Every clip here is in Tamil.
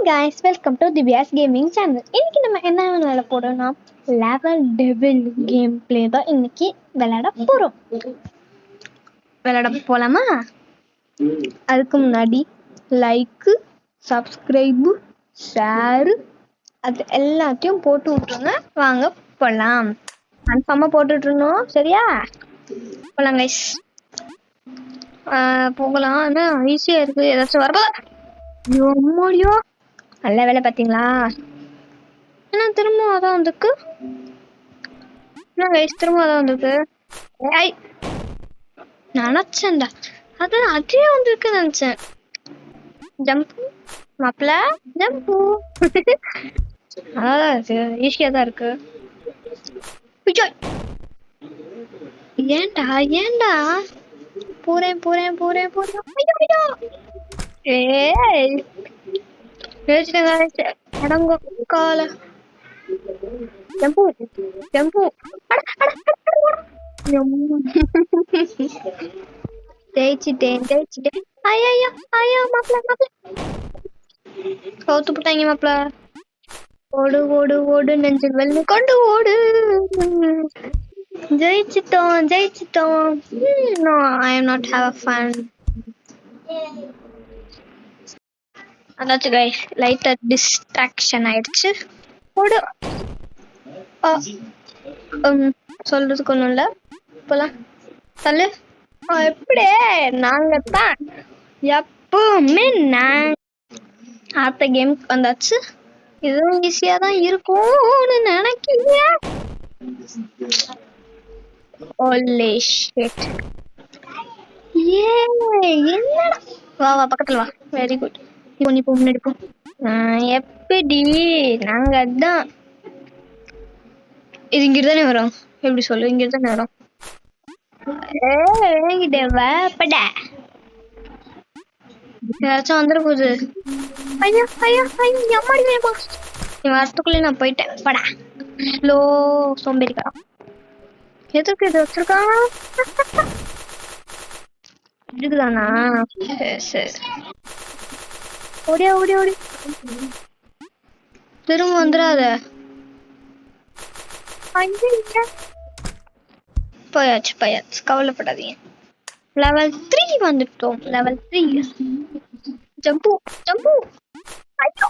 guys, welcome to Divya's Gaming Channel. இன்னைக்கு நம்ம என்ன விளையாட போறோம்னா லெவல் டெவில் கேம் பிளே தான் இன்னைக்கு விளையாட போறோம். விளையாட போலாமா? அதுக்கு முன்னாடி லைக், சப்ஸ்கிரைப், ஷேர் அது எல்லாத்தையும் போட்டு விட்டுருங்க. வாங்க போலாம். கன்ஃபார்மா போட்டுட்டு இருந்தோம். சரியா? போலாம் கைஸ். போகலாம். ஆனா ஈஸியா இருக்கு. ஏதாச்சும் வரப்போதா? ஐயோ, நல்ல வேலை பாத்தீங்களா? என்ன திரும்ப அதான் வந்துருக்கு? என்ன கைஸ் திரும்ப அதான் வந்துருக்கு? ஏய் நினைச்சேன்டா, அது அதே வந்திருக்கு நினைச்சேன். ஜம்பு மாப்பிள ஜம்பு. அதான் இருக்கு, ஈஸியா தான் இருக்கு. ஏன்டா ஏன்டா போறேன் போறேன் போறேன் போறேன். ஏய் அடங்க கால ஜம்பு ஜம்பு. ஜெயிச்சிட்டேன். ஐயா ஐயா மாப்பிள கவுத்து போட்டாங்க மாப்பிள. ஓடு ஓடு ஓடு நெஞ்சில் வெள்ளி கொண்டு ஓடு. ஜெயிச்சிட்டோம். No, I am not have fun. அதாச்சும் கைஸ் லைட்டா டிஸ்ட்ராக்ஷன் ஆயிடுச்சு. ஓடு. சொல்றதுக்கு ஒண்ணும் இல்ல. போலாம் சொல்லு. எப்படி நாங்க தான் எப்பவுமே அடுத்த கேமுக்கு வந்தாச்சு. இதுவும் ஈஸியா தான் இருக்கும்னு நினைக்கிறீங்க. Holy shit. என்னடா வா பக்கத்துல வா. Very good. நீ போ முன்னாடி போ. எப்படி நாங்க அதான் இது இங்கிட்டு தானே வரும். எப்படி சொல்லு, இங்கிட்டு தானே வரும். ஏதாச்சும் வந்துட போகுது. ஐயா அம்மாடி வேணுமா? நீ வரத்துக்குள்ளே நான் போயிட்டேன். படா ஸ்லோ சோம்பேறிக்கா. எதுக்கு இது வச்சிருக்காங்க? இதுக்குதானா? சரி ஓடி திரும்ப வந்துடாத. போயாச்சு கவலைப்படாதீங்க. லெவல் 3 வந்துட்டோம். லெவல் 3 ஜம்பு ஐயோ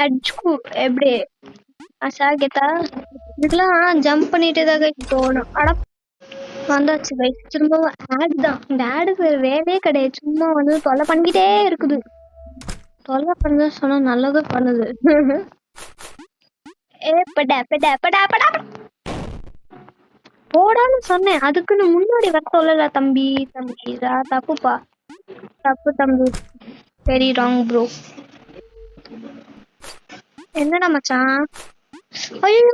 அடிச்சுக்கு. எப்படி சாகேத்தா இதுக்கெல்லாம் ஜம்ப் பண்ணிட்டு தான் போகணும். அட வந்தாச்சு கைஸ். திரும்பவும் ஆட் தான். இந்த ஆடுக்கு வேலையே கிடையாது. சும்மா வந்து தொலை பண்ணிக்கிட்டே இருக்குது. தொலை பண்ண சொன்னா நல்லதும் பண்ணுது. போடான்னு சொன்னேன். அதுக்குன்னு முன்னாடி வர சொல்லல தம்பி. தப்புப்பா, தப்பு தம்பி. Very wrong bro. என்னடா மச்சான்? ஐயோ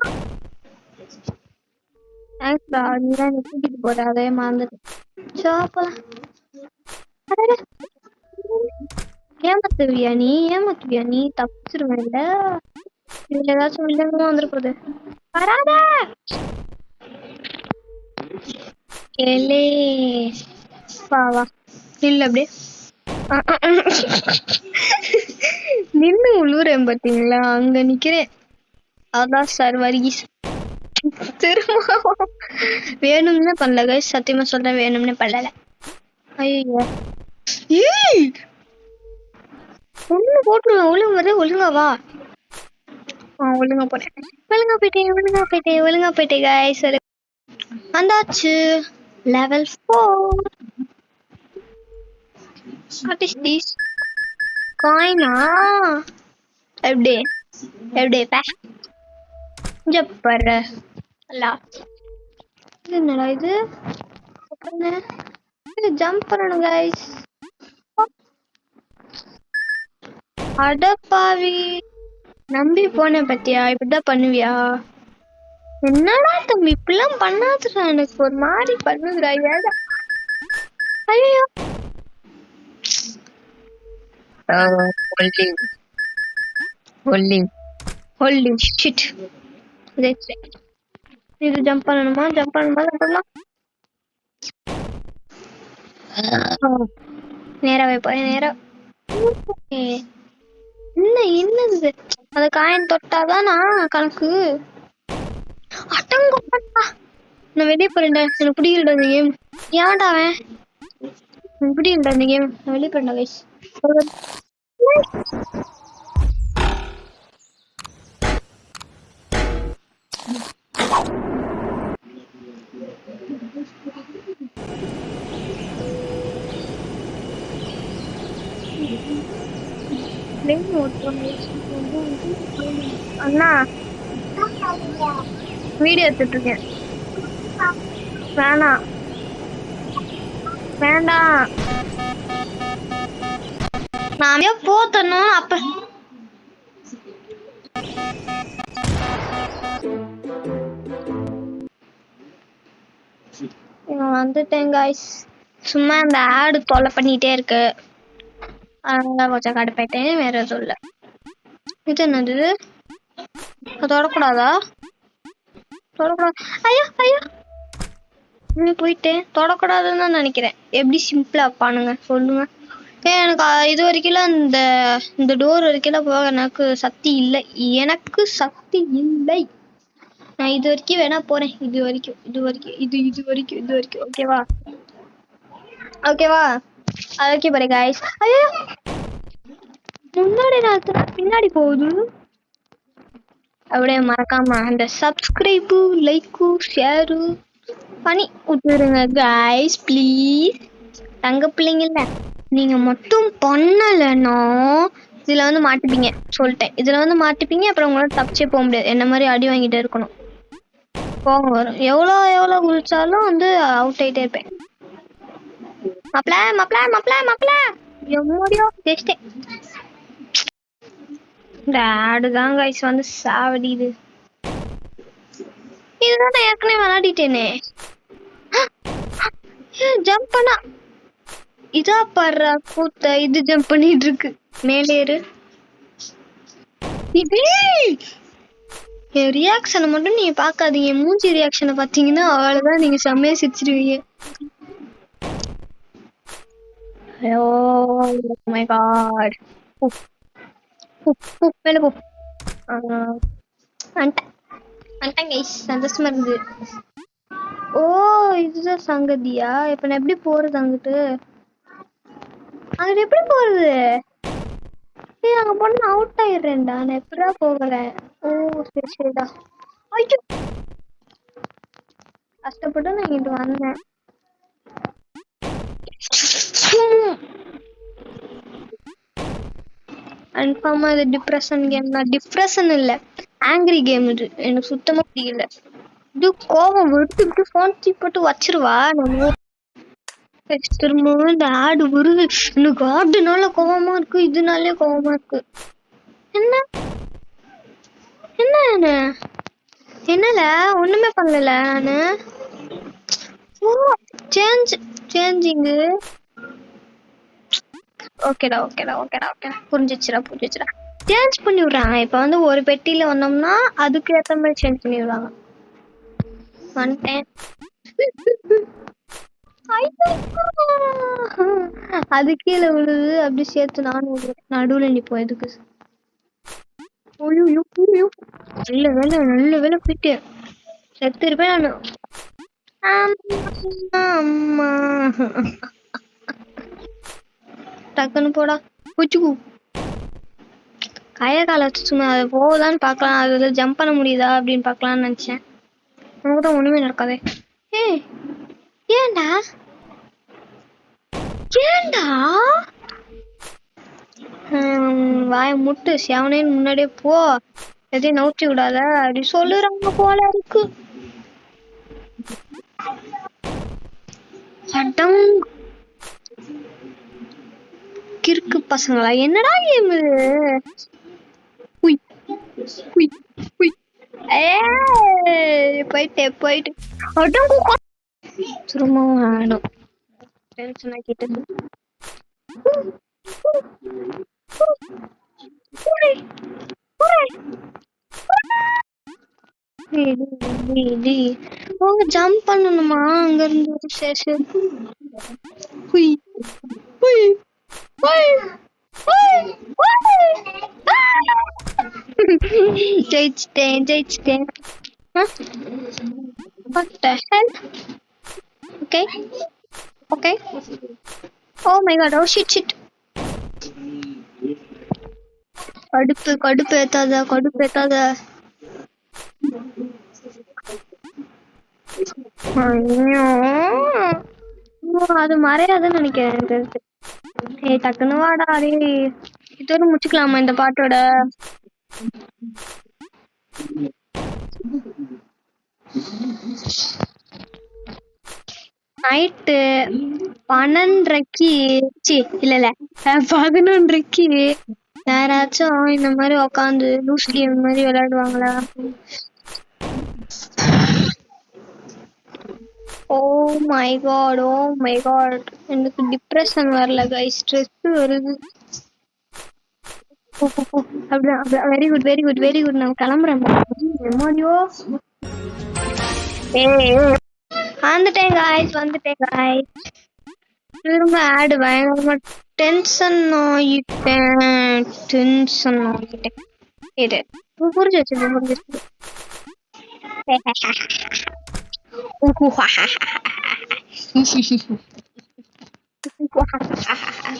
தேங்க்ஸ்டா, நீதான் நீ கூட்டிட்டு போற. அதே மறந்துட்டு சாப்பலாம். ஏமாத்துவியா நீ? தப்பிச்சிருவேன். இல்ல இதுல ஏதாச்சும் வில்லங்கமா வந்துட போகுது. வராத ஏலே வா இல்ல அப்படியே நின்னு உழுவுறேன் பாத்தீங்களா? அங்க நிக்கிறேன். அதான் சார் வர்கீஸ். திரும்ப வேணும்னு பண்ணல கைஸ், சத்தியமா சொல்றேன், வேணும்னு பண்ணல. ஐயோ ஒண்ணு போட்டுருவேன். ஒழுங்கா வா. ஒழுங்கா போயிட்டேன் கைஸ். வந்தாச்சு லெவல் 4. What is this? காயினா? எப்படி ஜப்பர் அல்லா. என்னடா இது? ஜம்ப் பண்ணணும் கைஸ். அடப்பாவி, நம்பி போன பத்தியா? இப்படிதான் பண்ணுவியா? என்னடா தம்பி இப்படிலாம் பண்ணாதுடா. எனக்கு ஒரு மாதிரி பண்ணுதுடா. ஏடா ஐயோ holding shit. இது ஜம்ப் பண்ணலாம். நேராவே போய் நேரா. என்ன என்னது அந்த காயின் தொட்டாதான் நான் கணக்கு. அட்டங்கப்பா, நான் வெளியே போறேன்டா, எனக்கு பிடிக்கல இந்த கேம். ஏன்டா அவன் எனக்கு பிடிக்கல இந்த கேம், நான் வெளியே போறேன்டா கைஸ். அண்ணா வீடியோ எடுத்துட்டு இருக்கேன். வேணாம் வேண்டாம், நான் போத்தணும் அப்ப. வந்துட்டேன் காய்ஸ். சும்மா அந்த ஆடு தொலை பண்ணிட்டே இருக்கு, அதனால கொஞ்சம் கடுப்பாயிட்டேன், வேற எதுவும் இல்லை. இது என்னது, தொடக்கூடாதா? தொடக்கூடாது. ஐயோ ஐயோ, போயிட்டேன். தொடக்கூடாதுன்னு தான் நினைக்கிறேன். எப்படி சிம்பிளா பானுங்க சொல்லுங்க. எனக்கு இது வரைக்கும் இந்த டோர் வரைக்கும் போக எனக்கு சக்தி இல்லை, எனக்கு சக்தி இல்லை. நான் இது வரைக்கும் வேணா போறேன், இது வரைக்கும் ஓகேவா? ஓகேவா, அது வரைக்கும் போறேன் காய்ஸ். ஐயோ, முன்னாடி நான் பின்னாடி போகுது. அப்படியே மறக்காம அந்த சப்ஸ்கிரைபு, லைக்கு, ஷேரு பண்ணி விட்டுருங்க காய்ஸ் ப்ளீஸ். தங்க பிள்ளைங்கல்ல, நீங்க மட்டும் பண்ணலைன்னா இதுல வந்து மாட்டிப்பீங்க சொல்லிட்டேன். இதுல வந்து மாட்டிப்பீங்க, அப்புறம் உங்களால தப்பிச்சே போக முடியாது. என்ன மாதிரி அடி வாங்கிட்டே இருக்கணும், கோவம் வரும். எவ்வளோ குளிச்சாலும் வந்து அவுட் ஆயிட்டே இருப்பேன். மாப்ள மாப்ள மாப்ள மாப்ள எம்மோடியோ ஜெயிச்சிட்டேன். இந்த ஆடுதான் கைஸ் வந்து சாவடிது. இதுதான் நான் ஏற்கனவே விளையாடிட்டேனே. ஜம்ப் பண்ணா இதா படுற கூத்த, இது ஜம்ப் பண்ணிட்டு இருக்கு. மேலேறு. என் ரியாக்ஷனை மட்டும் நீங்க பாக்காதீங்க, மூஞ்சி ரியாக்ஷனை பாத்தீங்கன்னா அவ்வளவுதான், நீங்க செம்மையா சிரிச்சிருவீங்க. Oh my god. மேல போ. சந்தோஷமா இருந்து. ஓ, இதுதான் சங்கதியா? இப்ப நான் எப்படி போறது அங்கிட்டு? அங்கிட்டு எப்படி போறது? அங்க போன அவுட் ஆயிடுறேன்டா, நான் எப்படா போகிறேன்? ஓ சரி சரிடா. ஐயோ, கஷ்டப்பட்டு நான் இங்கிட்டு வந்தேன். கன்ஃபார்மா இது டிப்ரெஷன் கேம் தான். டிப்ரெஷன் இல்ல, ஆங்கிரி கேம் இது. எனக்கு சுத்தமா பிடிக்கல. இது கோவம் விட்டு போன் போட்டு வச்சிருவா. நம்ம திரும்ப இந்த ஆடு வருது. எனக்கு ஆடுனால கோவமா இருக்கு, இதுனாலே கோவமா இருக்கு. என்ன என்ன என்னல ஒண்ணுமே பண்ணல நானு. சேஞ்சிங்கு. ஓகேடா ஓகேடா ஓகேடா ஓகேடா, புரிஞ்சிச்சுடா. சேஞ்ச் பண்ணி விடுறாங்க. இப்ப வந்து ஒரு பெட்டியில வந்தோம்னா அதுக்கு ஏத்த மாதிரி சேஞ்ச் பண்ணி விடுறாங்க. வந்துட்டேன். அது கீழே விழுது, அப்படி சேர்த்து நானும் நடுவுல நிப்போம். எதுக்கு? நல்ல வேலை போயிட்டு செத்து இருப்பேன் நானு. அம்மா டக்குன்னு போடா பூச்சிக்கு. கைய கால வச்சு சும்மா அதை போகுதான்னு பாக்கலாம், அதுல ஜம்ப் பண்ண முடியுதா அப்படின்னு பாக்கலாம்னு நினைச்சேன். நமக்கு தான் ஒண்ணுமே நடக்காதே. ஏண்டா வாய முட்டு செவனேன்னு முன்னாடியே போ, எதையும் நோட்டி விடாத அப்படி சொல்லுறாங்க போல இருக்கு. கிறுக்கு பசங்களா, என்னடா கேம் இது? போயிட்டு திரும்பவும் ஆடும். டென்ஷன் ஆக்கிட்டு ஜம்ப் பண்ணணுமா அங்க இருந்து? ஜெயிச்சிட்டேன். What the hell? Okay. Oh my god, oh shit. கடுப்பு ஏத்தாத. ஐயோ, அது மறையாதுன்னு நினைக்கிறேன். ஏய் டக்குனு வாடா. இதோட முடிச்சுக்கலாமா இந்த பாட்டோட? நைட்டு 12:30 இல்ல 11:30 யாராச்சும் இந்த மாதிரி உக்காந்து லூஸ் கேம் மாதிரி விளையாடுவாங்களா? ஓ மை காட், எனக்கு டிப்ரெஷன் வரல கைஸ், ஸ்ட்ரெஸ் வருது. Very good. நான் கிளம்புறேன். வந்துட்டேன் guys. திரும்ப ஆடு பயங்கரமா டென்ஷன் ஆகிட்டேன். புரிஞ்சிச்சு.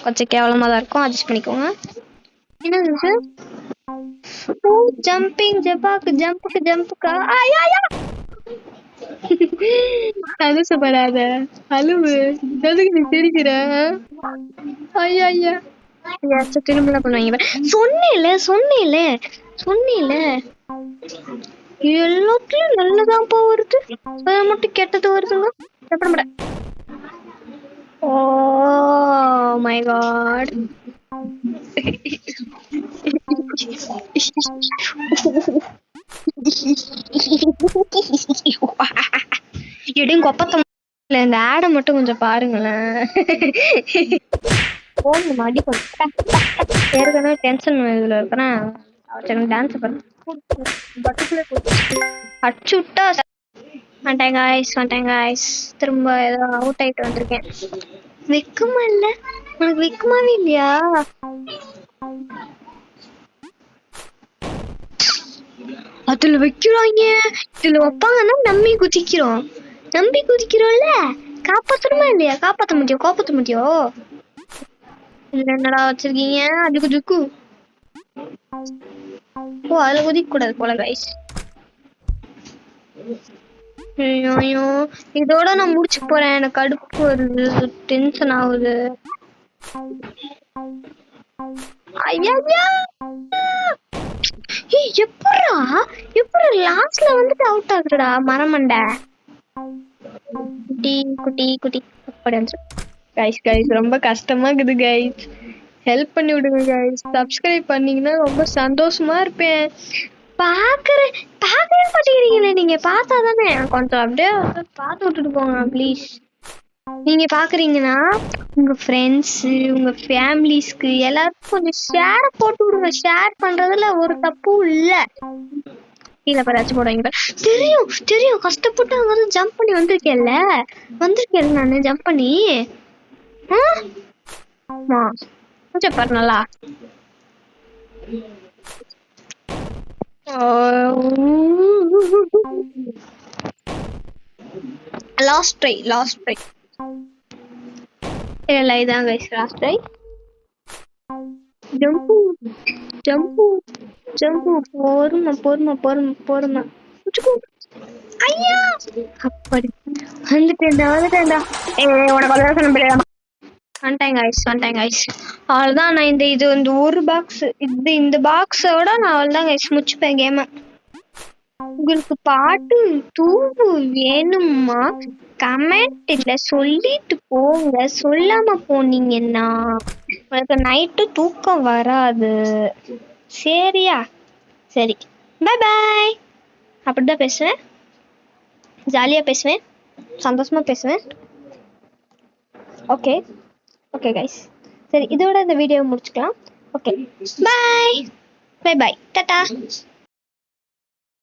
கொஞ்சம் கேவலமா தான் இருக்கும், அட்ஜஸ்ட் பண்ணிக்கோங்க. என்னது ஜம்பிங் ஜம்புக்கு அலுசப்படாத அழுவு. எதுக்கு நீ சிரிக்கிற? ஐயா திரும்ப பண்ணுவாங்க. சொன்னேல எல்லாத்துலயும் நல்லதான் வருது, அதை மட்டும் கெட்டது வருதுங்க. Oh my God. எடியும் கொப்பத்த இந்த ஆடை மட்டும் கொஞ்சம் பாருங்களேன். மாடி ஏற்கனவே டென்ஷன் இதுல இருக்கிறேன். டான்ஸ் அச்சுட்டா வந்துட்டேன் guys. திரும்ப ஏதோ அவுட் ஆயிட்டு வந்திருக்கேன். வெக்குமா இல்ல உனக்கு? வெக்குமாவே இல்லையா? அதுல வைக்கிறாங்க, இதுல வைப்பாங்கன்னா நம்பி குதிக்கிறோம்ல. காப்பாத்தணுமா இல்லையா? காப்பாத்த முடியும். இதுல என்னடா வச்சிருக்கீங்க? அது குதிக்கு. ஓ அதுல குதிக்க கூடாது போல கைஸ். ஐயோ, இதோட நான் முடிச்சு போறேன். எனக்கு கடுப்பு வருது, டென்ஷன் ஆகுது. எப்படா லாஸ்ட்ல வந்துட்டு அவுட் ஆகுறடா மரமண்டை. குட்டி அப்படி கைஸ் ரொம்ப கஷ்டமா இருக்குது கைஸ். ஹெல்ப் பண்ணி விடுங்க கைஸ். சப்ஸ்கிரைப் பண்ணீங்கன்னா ரொம்ப சந்தோஷமா இருப்பேன். பாக்கவே மாட்டேங்கிறீங்களே நீங்க. பார்த்தாதானே கொஞ்சம் அப்படியே பார்த்து விட்டுட்டு போங்க ப்ளீஸ். நீங்க பாக்குறீங்கன்னா உங்க ஃப்ரெண்ட்ஸ், உங்க ஃபேமிலிஸ்க்கு எல்லாருக்கும் கொஞ்சம் ஷேர் போட்டு விடுங்க. ஷேர் பண்றதுல ஒரு தப்பும் இல்ல. கீழே பராச்சு போடுவாங்க. தெரியும் கஷ்டப்பட்டு அங்க வந்து ஜம்ப் பண்ணி வந்திருக்கேன்ல நானு. ஜம்ப் பண்ணி கொஞ்சம் பாரு நல்லா. லாஸ்ட் ட்ரை இல்ல இதான் கைஸ் லாஸ்ட் ட்ரை. ஜம்பு பொறுமை. ஐயா அப்படி வந்துட்டேன்டா. வந்துட்டேன் கைஸ். அவ்வளவுதான். நான் இந்த ஒரு பாக்ஸ் இந்த பாக்ஸோட நான் அவ்வளவுதான் கைஸ் முடிச்சுப்பேன் கேம. உங்களுக்கு பாட்டு தூவு வேணுமா? கமெண்ட்ல சொல்லிட்டு போங்க. சொல்லாம போனீங்கன்னா உங்களுக்கு நைட்டு தூக்கம் வராது. சரியா? சரி, பாய். அப்படிதான் பேசுவேன், ஜாலியா பேசுவேன், சந்தோஷமா பேசுவேன். Okay guys. சரி, இதோட இந்த வீடியோ முடிச்சுக்கலாம். ஓகே, பாய் டாடா.